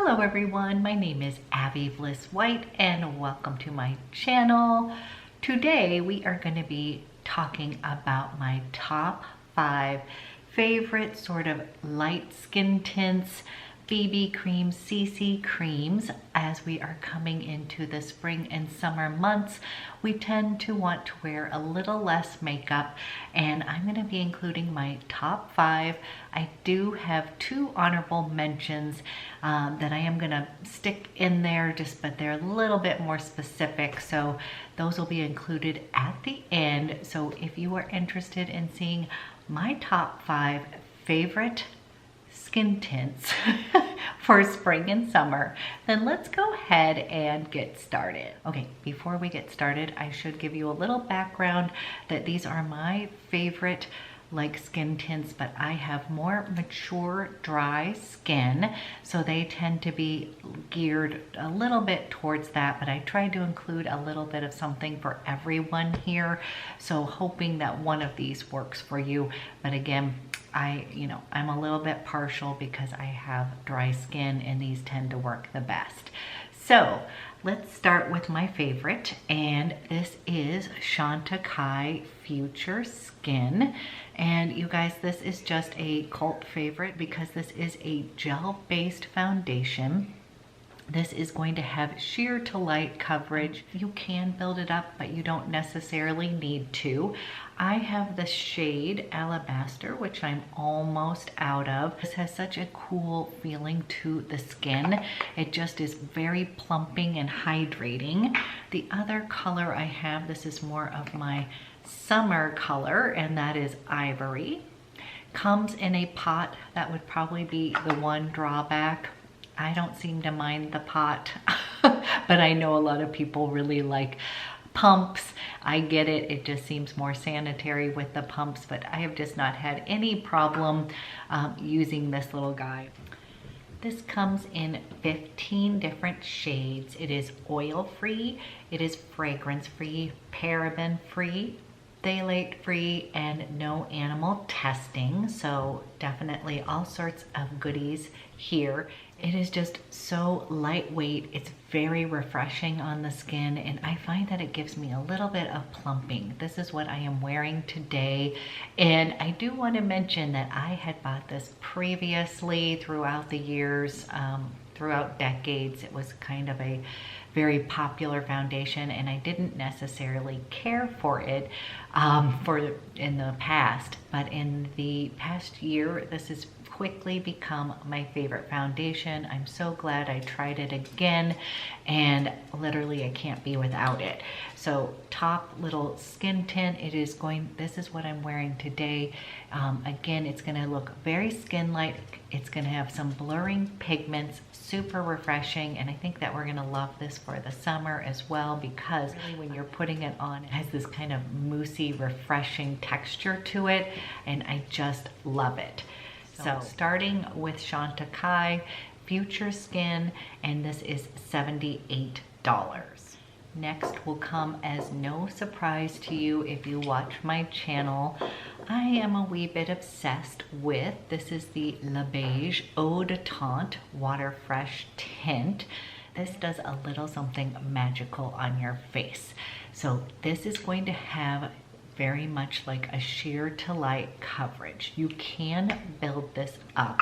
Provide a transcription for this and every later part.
Hello everyone, my name is Abby Bliss White and welcome to my channel. Today we are going to be talking about my top 5 favorite sort of light skin tints, BB creams, CC creams. As we are coming into the spring and summer months, we tend to want to wear a little less makeup, and I'm going to be including my top 5. I do have 2 honorable mentions that I am going to stick in there, but they're a little bit more specific, so those will be included at the end. So if you are interested in seeing my top 5 favorite skin tints for spring and summer, then let's go ahead and get started. Okay, before we get started, I should give you a little background that these are my favorite like skin tints, but I have more mature dry skin, so they tend to be geared a little bit towards that, but I tried to include a little bit of something for everyone here, so hoping that one of these works for you. But again, I'm a little bit partial because I have dry skin and these tend to work the best. So let's start with my favorite, and this is CHANTECAILLE Future Skin. And you guys, this is just a cult favorite because this is a gel-based foundation. This is going to have sheer to light coverage. You can build it up, but you don't necessarily need to. I have the shade Alabaster, which I'm almost out of. This has such a cool feeling to the skin. It just is very plumping and hydrating. The other color I have, this is more of my summer color, and that is Ivory. Comes in a pot. That would probably be the one drawback. I don't seem to mind the pot, but I know a lot of people really like pumps. I get it. It just seems more sanitary with the pumps, but I have just not had any problem using this little guy. This comes in 15 different shades. It is oil-free, it is fragrance-free, paraben-free, phthalate-free, and no animal testing. So definitely all sorts of goodies here. It is just so lightweight. It's very refreshing on the skin, and I find that it gives me a little bit of plumping. This is what I am wearing today, and I do want to mention that I had bought this previously throughout the years, throughout decades. It was kind of a very popular foundation, and I didn't necessarily care for it in the past, but in the past year, this has quickly become my favorite foundation. I'm so glad I tried it again, and literally I can't be without it. So top little skin tint, this is what I'm wearing today. Again, it's gonna look very skin-like. It's gonna have some blurring pigments, super refreshing, and I think that we're gonna love this for the summer as well, because really when you're putting it on, it has this kind of moussey, refreshing texture to it, and I just love it. So starting with CHANTECAILLE Future Skin, and this is $78. Next will come as no surprise to you if you watch my channel. I am a wee bit obsessed with, this is the Le Beige Eau de Teint Water Fresh Tint. This does a little something magical on your face. So this is going to have very much like a sheer to light coverage. You can build this up,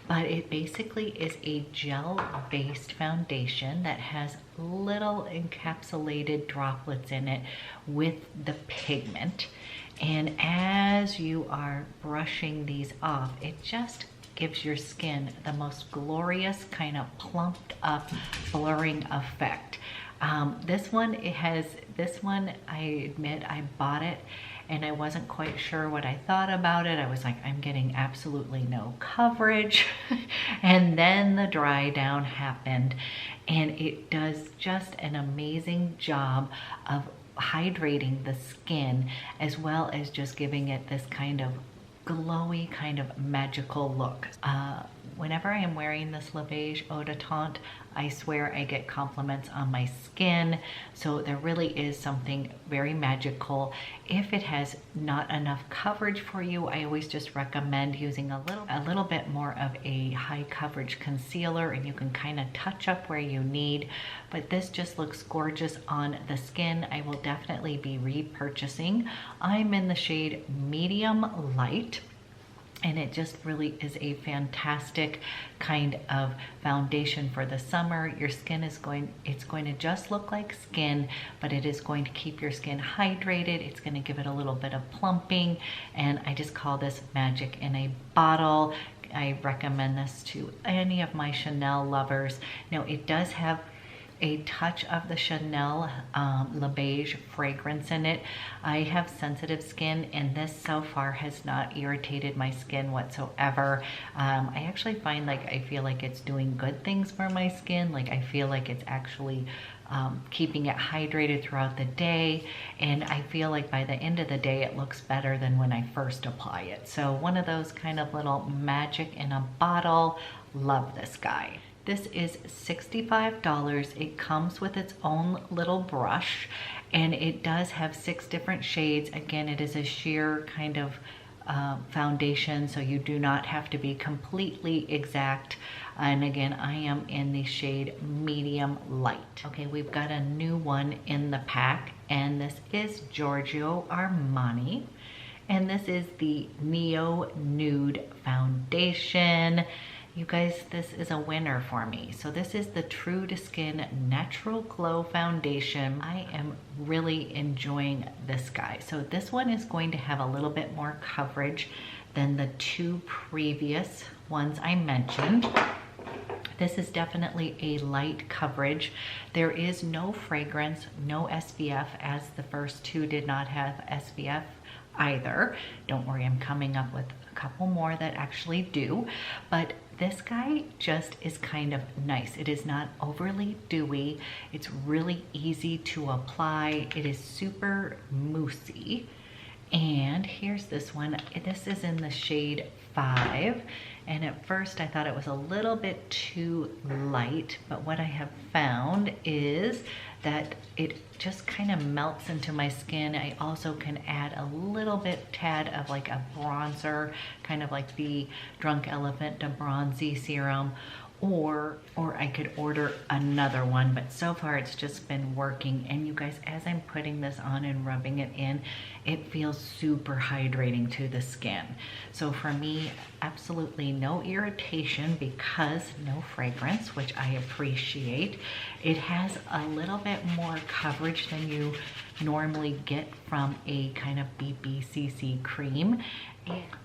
but it basically is a gel-based foundation that has little encapsulated droplets in it with the pigment. And as you are brushing these off, it just gives your skin the most glorious kind of plumped up blurring effect. This one, I admit, I bought it and I wasn't quite sure what I thought about it. I was like, I'm getting absolutely no coverage. And then the dry down happened, and it does just an amazing job of hydrating the skin, as well as just giving it this kind of glowy, kind of magical look. whenever I am wearing this Le Beige Eau de Teint, I swear I get compliments on my skin. So there really is something very magical. If it has not enough coverage for you, I always just recommend using a little bit more of a high coverage concealer, and you can kind of touch up where you need. But this just looks gorgeous on the skin. I will definitely be repurchasing. I'm in the shade medium light, and it just really is a fantastic kind of foundation for the summer. Your skin is it's going to just look like skin, but it is going to keep your skin hydrated. It's going to give it a little bit of plumping, and I just call this magic in a bottle. I recommend this to any of my Chanel lovers. Now, it does have a touch of the Chanel Le Beige fragrance in it. I have sensitive skin, and this so far has not irritated my skin whatsoever. I actually find I feel like it's doing good things for my skin. I feel like it's actually keeping it hydrated throughout the day, and I feel like by the end of the day it looks better than when I first apply it. So one of those kind of little magic in a bottle. Love this guy. This is $65. It comes with its own little brush, and it does have 6 different shades. Again, it is a sheer kind of foundation, so you do not have to be completely exact. And again, I am in the shade medium light. Okay, we've got a new one in the pack, and this is Giorgio Armani. And this is the Neo Nude Foundation. You guys, this is a winner for me. So this is the True to Skin Natural Glow Foundation. I am really enjoying this guy. So this one is going to have a little bit more coverage than the 2 previous ones I mentioned. This is definitely a light coverage. There is no fragrance, no SPF, as the first 2 did not have SPF either. Don't worry, I'm coming up with a couple more that actually do. But this guy just is kind of nice. It is not overly dewy. It's really easy to apply. It is super moussey. And here's this one. This is in the shade 5. And at first I thought it was a little bit too light, but what I have found is that it just kind of melts into my skin. I also can add a little bit tad of a bronzer, kind of like the Drunk Elephant de Bronzy serum, or I could order another one, but so far it's just been working. And you guys, as I'm putting this on and rubbing it in, it feels super hydrating to the skin. So for me, absolutely no irritation because no fragrance, which I appreciate. It has a little bit more coverage than you normally get from a kind of BBCC cream.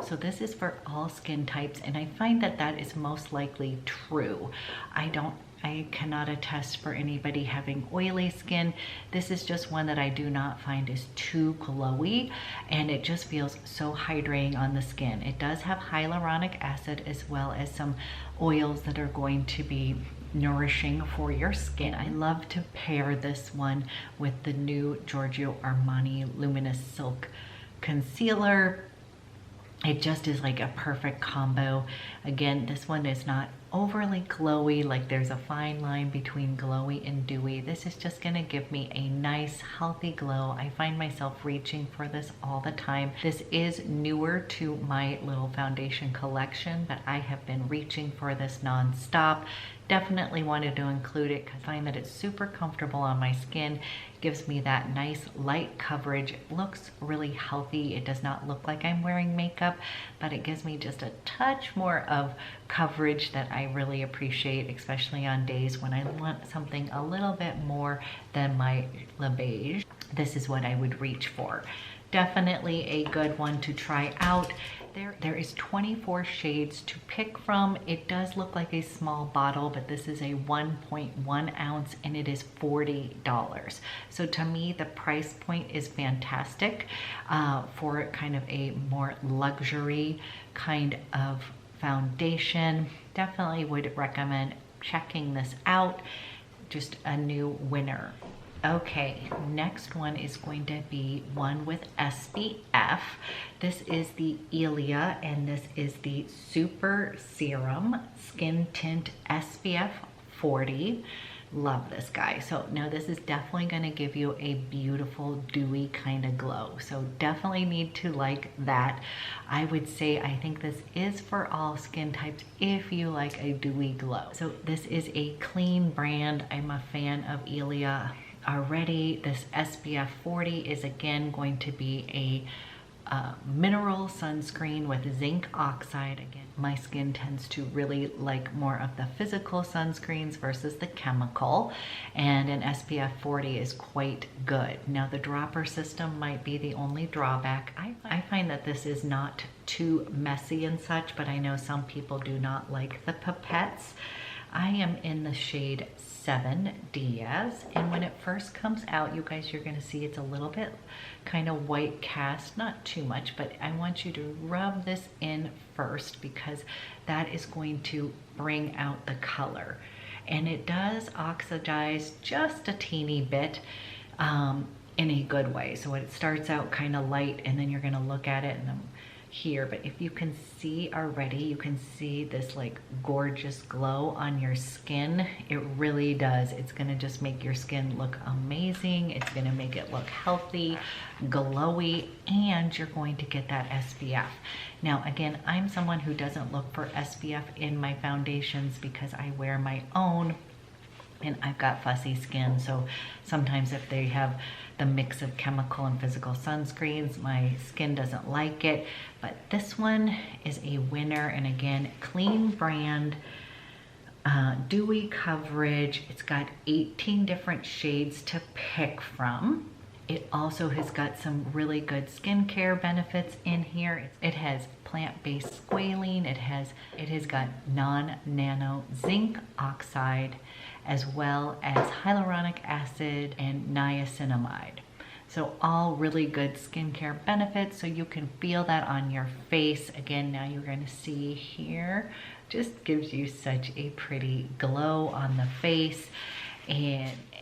So this is for all skin types, and I find that that is most likely true. I cannot attest for anybody having oily skin. This is just one that I do not find is too glowy, and it just feels so hydrating on the skin. It does have hyaluronic acid as well as some oils that are going to be nourishing for your skin. I love to pair this one with the new Giorgio Armani Luminous Silk Concealer. It just is like a perfect combo. Again, this one is not overly glowy, like there's a fine line between glowy and dewy. This is just gonna give me a nice healthy glow. I find myself reaching for this all the time. This is newer to my little foundation collection, but I have been reaching for this non-stop. Definitely wanted to include it because I find that it's super comfortable on my skin. Gives me that nice light coverage. It looks really healthy. It does not look like I'm wearing makeup, but it gives me just a touch more of coverage that I really appreciate, especially on days when I want something a little bit more than my Le Beige. This is what I would reach for. Definitely a good one to try out. There is 24 shades to pick from. It does look like a small bottle, but this is a 1.1 ounce and it is $40. So to me, the price point is fantastic for kind of a more luxury kind of foundation. Definitely would recommend checking this out. Just a new winner. Okay, next one is going to be one with SPF. This is the ILIA, and this is the Super Serum Skin Tint SPF 40. Love this guy. So now this is definitely going to give you a beautiful dewy kind of glow. So definitely need to like that. I would say I think this is for all skin types if you like a dewy glow. So this is a clean brand. I'm a fan of ILIA already. This SPF 40 is again going to be a mineral sunscreen with zinc oxide. Again, my skin tends to really like more of the physical sunscreens versus the chemical, and an SPF 40 is quite good. Now the dropper system might be the only drawback. I find that this is not too messy and such, but I know some people do not like the pipettes. I am in the shade 7 DIAZ, and when it first comes out, you guys, you're going to see it's a little bit kind of white cast, not too much, but I want you to rub this in first because that is going to bring out the color. And it does oxidize just a teeny bit in a good way. So it starts out kind of light, and then you're going to look at it and here, but if you can see already, you can see this like gorgeous glow on your skin. It really does. It's gonna just make your skin look amazing. It's gonna make it look healthy, glowy, and you're going to get that SPF. Now again, I'm someone who doesn't look for SPF in my foundations because I wear my own, and I've got fussy skin, so sometimes if they have the mix of chemical and physical sunscreens, my skin doesn't like it. But this one is a winner, and again, clean brand, dewy coverage. It's got 18 different shades to pick from. It also has got some really good skincare benefits in here. It has plant-based squalene. It has got non-nano zinc oxide, as well as hyaluronic acid and niacinamide. So all really good skincare benefits, so you can feel that on your face. Again, now you're going to see here, just gives you such a pretty glow on the face.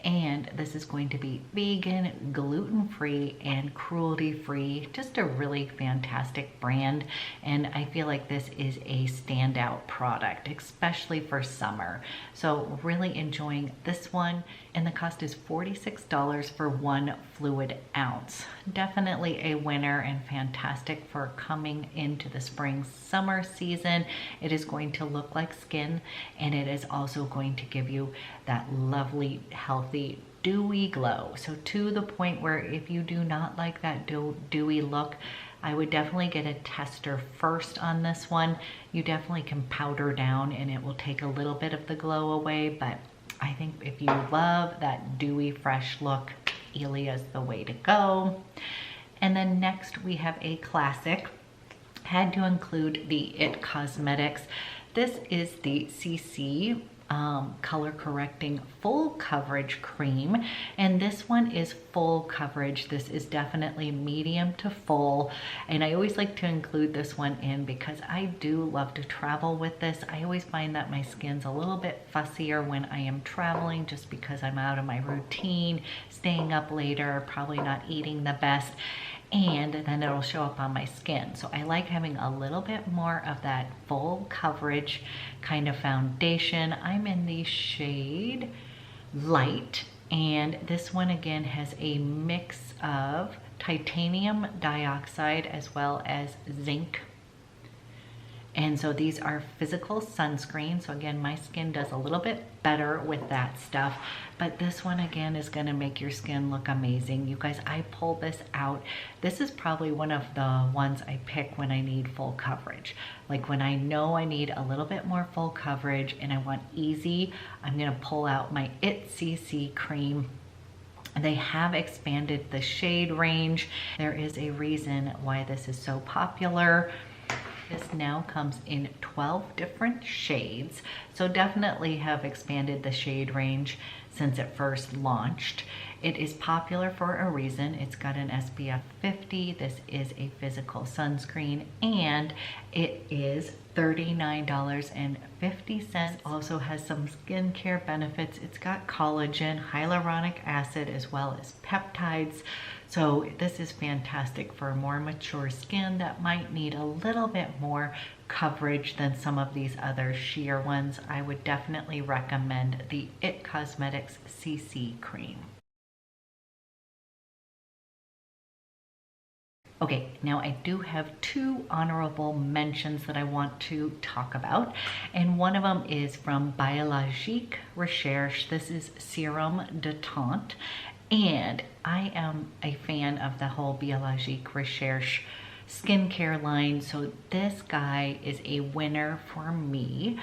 And this is going to be vegan, gluten-free, and cruelty-free. Just a really fantastic brand, and I feel like this is a standout product, especially for summer. So really enjoying this one, and the cost is $46 for 1 fluid ounce. Definitely a winner and fantastic for coming into the spring summer season. It is going to look like skin, and it is also going to give you that lovely, healthy, dewy glow. So to the point where if you do not like that dewy look, I would definitely get a tester first on this one. You definitely can powder down and it will take a little bit of the glow away, but I think if you love that dewy, fresh look, ILIA is the way to go. And then next we have a classic. Had to include the IT Cosmetics. This is the CC color correcting full coverage cream, and this one is full coverage. This is definitely medium to full, and I always like to include this one in because I do love to travel with this. I always find that my skin's a little bit fussier when I am traveling, just because I'm out of my routine, staying up later, probably not eating the best, and then it'll show up on my skin. So I like having a little bit more of that full coverage kind of foundation. I'm in the shade Light, and this one again has a mix of titanium dioxide as well as zinc. And so these are physical sunscreen. So again, my skin does a little bit better with that stuff, but this one again is going to make your skin look amazing. You guys, I pulled this out. This is probably one of the ones I pick when I need full coverage. Like when I know I need a little bit more full coverage and I want easy, I'm going to pull out my IT CC cream. They have expanded the shade range. There is a reason why this is so popular. This now comes in 12 different shades, so definitely have expanded the shade range since it first launched. It is popular for a reason. It's got an SPF 50. This is a physical sunscreen, and it is $39.50. Also has some skincare benefits. It's got collagen, hyaluronic acid, as well as peptides. So this is fantastic for more mature skin that might need a little bit more coverage than some of these other sheer ones. I would definitely recommend the IT Cosmetics CC cream. Okay, now I do have two honorable mentions that I want to talk about, and one of them is from Biologique Recherche. This is Serum de Teint, and I am a fan of the whole Biologique Recherche skincare line, so this guy is a winner for me.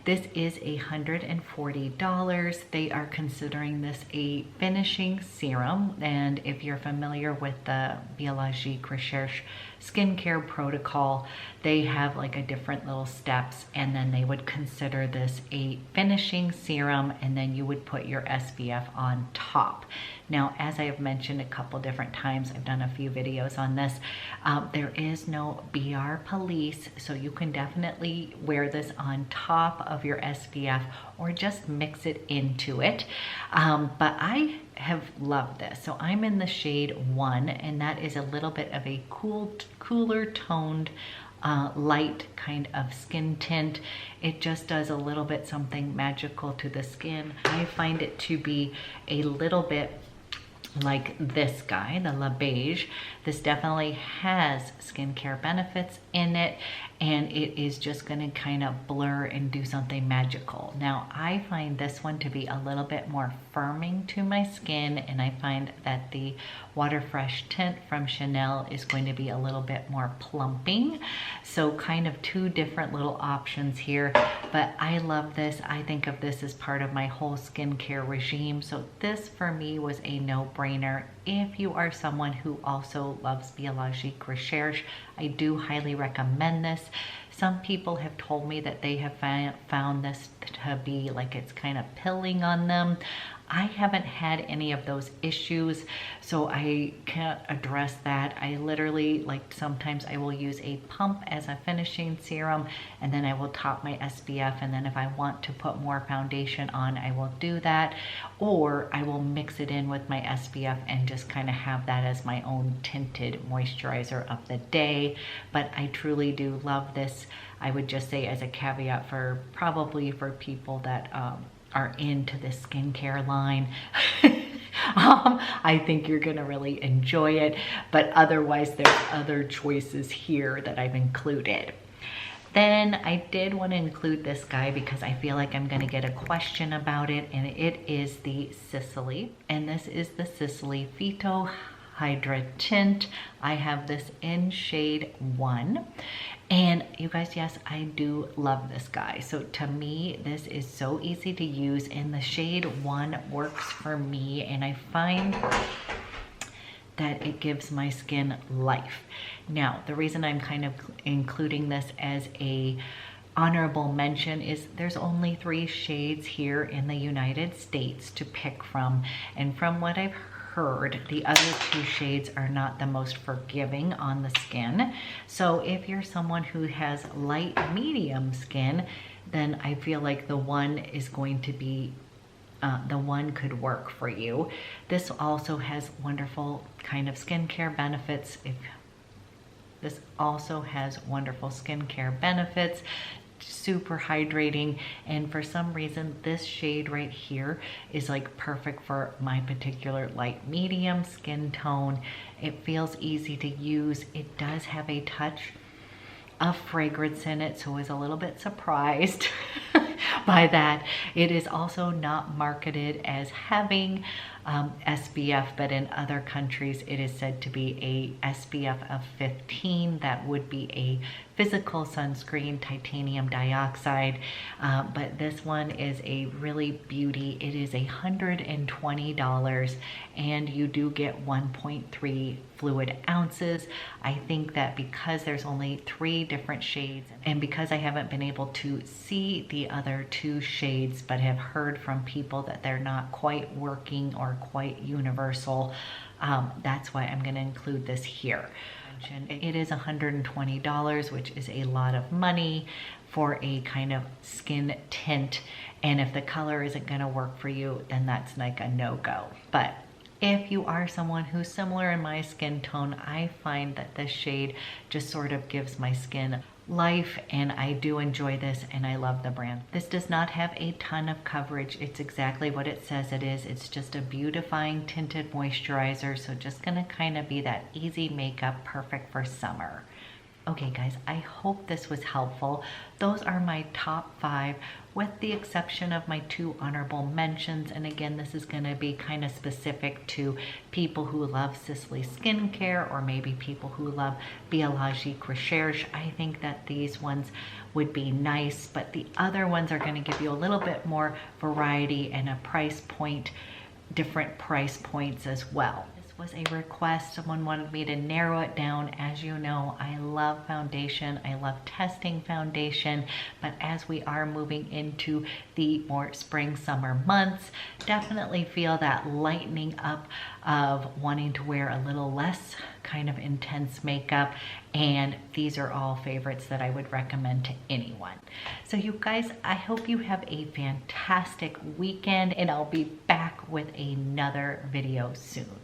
This is $140. They are considering this a finishing serum, and if you're familiar with the Biologique Recherche skincare protocol, they have like a different little steps, and then they would consider this a finishing serum, and then you would put your SPF on top. Now, as I have mentioned a couple different times, I've done a few videos on this, there is no BR police, so you can definitely wear this on top of your SPF or just mix it into it. But I have loved this. So I'm in the shade 1, and that is a little bit of a cooler toned light kind of skin tint. It just does a little bit something magical to the skin. I find it to be a little bit like this guy, the La Beige. This definitely has skincare benefits in it, and it is just going to kind of blur and do something magical. Now, I find this one to be a little bit more firming to my skin, and I find that the Water Fresh tint from Chanel is going to be a little bit more plumping. So kind of two different little options here, but I love this. I think of this as part of my whole skincare regime. So this for me was a no-brainer. If you are someone who also loves Biologique Recherche, I do highly recommend this. Some people have told me that they have found this to be like it's kind of pilling on them. I haven't had any of those issues, so I can't address that. I literally, like, sometimes I will use a pump as a finishing serum, and then I will top my SPF, and then if I want to put more foundation on, I will do that, or I will mix it in with my SPF and just kind of have that as my own tinted moisturizer of the day. But I truly do love this. I would just say, as a caveat, for probably for people that are into the skincare line, I think you're gonna really enjoy it, but otherwise there's other choices here that I've included. Then I did want to include this guy because I feel like I'm gonna get a question about it, and it is the Sisley, and this is the Sisley PHYTO HYDRA tint. I have this in shade 1, and you guys, yes, I do love this guy. So to me, this is so easy to use, and the shade 1 works for me, and I find that it gives my skin life. Now, the reason I'm kind of including this as a honorable mention is there's only 3 shades here in the United States to pick from, and from what I've heard, the other 2 shades are not the most forgiving on the skin. So if you're someone who has light medium skin, then I feel like the one is going to be the one could work for you. This also has wonderful kind of skincare benefits. This also has wonderful skincare benefits, super hydrating, and for some reason this shade right here is like perfect for my particular light medium skin tone. It feels easy to use. It does have a touch of fragrance in it, so I was a little bit surprised by that. It is also not marketed as having SPF, but in other countries it is said to be a SPF of 15. That would be a physical sunscreen, titanium dioxide, but this one is a really beauty. It is $120 and you do get 1.3 fluid ounces. I think that because there's only 3 different shades, and because I haven't been able to see the other 2 shades but have heard from people that they're not quite working or quite universal, that's why I'm going to include this here. It is $120, which is a lot of money for a kind of skin tint, and if the color isn't going to work for you, then that's like a no-go. But if you are someone who's similar in my skin tone, I find that this shade just sort of gives my skin life, and I do enjoy this, and I love the brand. This does not have a ton of coverage. It's exactly what it says it is. It's just a beautifying tinted moisturizer, so just gonna kind of be that easy makeup, perfect for summer. Okay guys, I hope this was helpful. Those are my top 5, with the exception of my 2 honorable mentions. And again, this is going to be kind of specific to people who love Sisley skincare, or maybe people who love Biologique Recherche. I think that these ones would be nice, but the other ones are going to give you a little bit more variety and a price point, different price points as well. Was a request. Someone wanted me to narrow it down. As you know, I love foundation. I love testing foundation, but as we are moving into the more spring summer months, definitely feel that lightening up of wanting to wear a little less kind of intense makeup, and these are all favorites that I would recommend to anyone. So you guys, I hope you have a fantastic weekend, and I'll be back with another video soon.